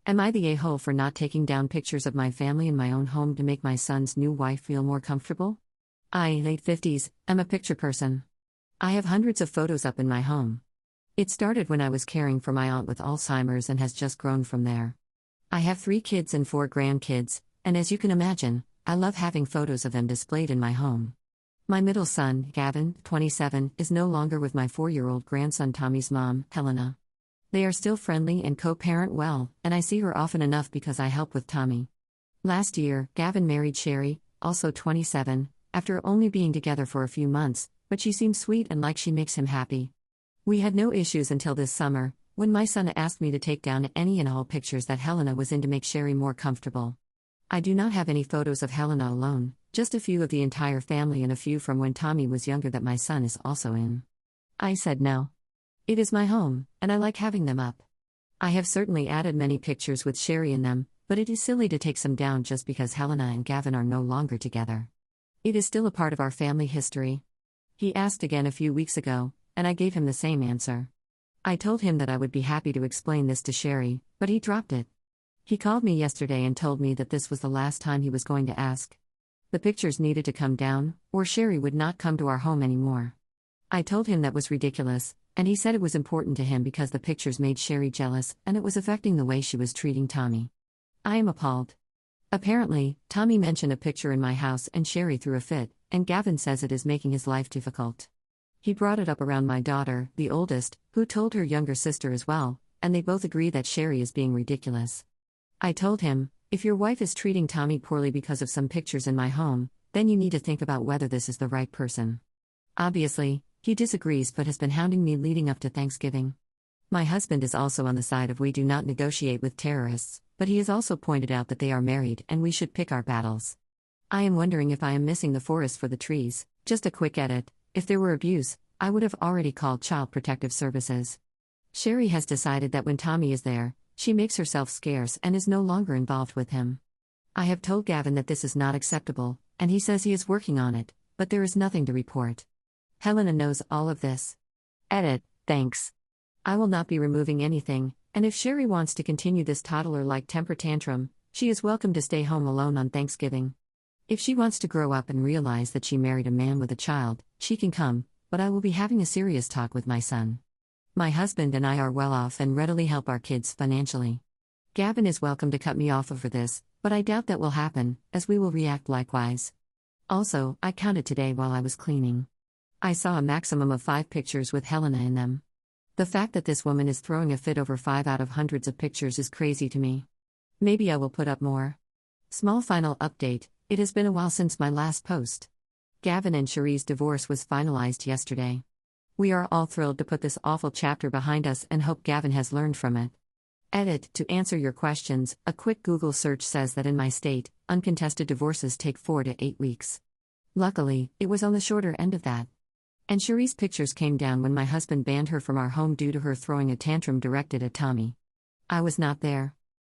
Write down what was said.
Am I the a-hole for not taking down pictures of my family in my own home to make my son's new wife feel more comfortable? I, late 50s, am a picture person. I have hundreds of photos up in my home. It started when I was caring for my aunt with Alzheimer's and has just grown from there. I have 3 kids and 4 grandkids, and as you can imagine, I love having photos of them displayed in my home. My middle son, Gavin, 27, is no longer with my 4-year-old grandson Tommy's mom, Helena. They are still friendly and co-parent well, and I see her often enough because I help with Tommy. Last year, Gavin married Sherry, also 27, after only being together for a few months, but she seems sweet and like she makes him happy. We had no issues until this summer, when my son asked me to take down any and all pictures that Helena was in to make Sherry more comfortable. I do not have any photos of Helena alone, just a few of the entire family and a few from when Tommy was younger that my son is also in. I said no. It is my home, and I like having them up. I have certainly added many pictures with Sherry in them, but it is silly to take some down just because Helena and Gavin are no longer together. It is still a part of our family history. He asked again a few weeks ago, and I gave him the same answer. I told him that I would be happy to explain this to Sherry, but he dropped it. He called me yesterday and told me that this was the last time he was going to ask. The pictures needed to come down, or Sherry would not come to our home anymore. I told him that was ridiculous, and he said it was important to him because the pictures made Sherry jealous and it was affecting the way she was treating Tommy. I am appalled. Apparently, Tommy mentioned a picture in my house and Sherry threw a fit, and Gavin says it is making his life difficult. He brought it up around my daughter, the oldest, who told her younger sister as well, and they both agree that Sherry is being ridiculous. I told him, if your wife is treating Tommy poorly because of some pictures in my home, then you need to think about whether this is the right person. Obviously, he disagrees but has been hounding me leading up to Thanksgiving. My husband is also on the side of we do not negotiate with terrorists, but he has also pointed out that they are married and we should pick our battles. I am wondering if I am missing the forest for the trees. Just a quick edit: if there were abuse, I would have already called Child Protective Services. Sherry has decided that when Tommy is there, she makes herself scarce and is no longer involved with him. I have told Gavin that this is not acceptable, and he says he is working on it, but there is nothing to report. Helena knows all of this. Edit, thanks. I will not be removing anything, and if Sherry wants to continue this toddler-like temper tantrum, she is welcome to stay home alone on Thanksgiving. If she wants to grow up and realize that she married a man with a child, she can come, but I will be having a serious talk with my son. My husband and I are well off and readily help our kids financially. Gavin is welcome to cut me off over this, but I doubt that will happen, as we will react likewise. Also, I counted today while I was cleaning. I saw a maximum of 5 pictures with Helena in them. The fact that this woman is throwing a fit over 5 out of hundreds of pictures is crazy to me. Maybe I will put up more. Small final update: it has been a while since my last post. Gavin and Cherie's divorce was finalized yesterday. We are all thrilled to put this awful chapter behind us and hope Gavin has learned from it. Edit: to answer your questions, a quick Google search says that in my state, uncontested divorces take 4 to 8 weeks. Luckily, it was on the shorter end of that. And Cherie's pictures came down when my husband banned her from our home due to her throwing a tantrum directed at Tommy. I was not there.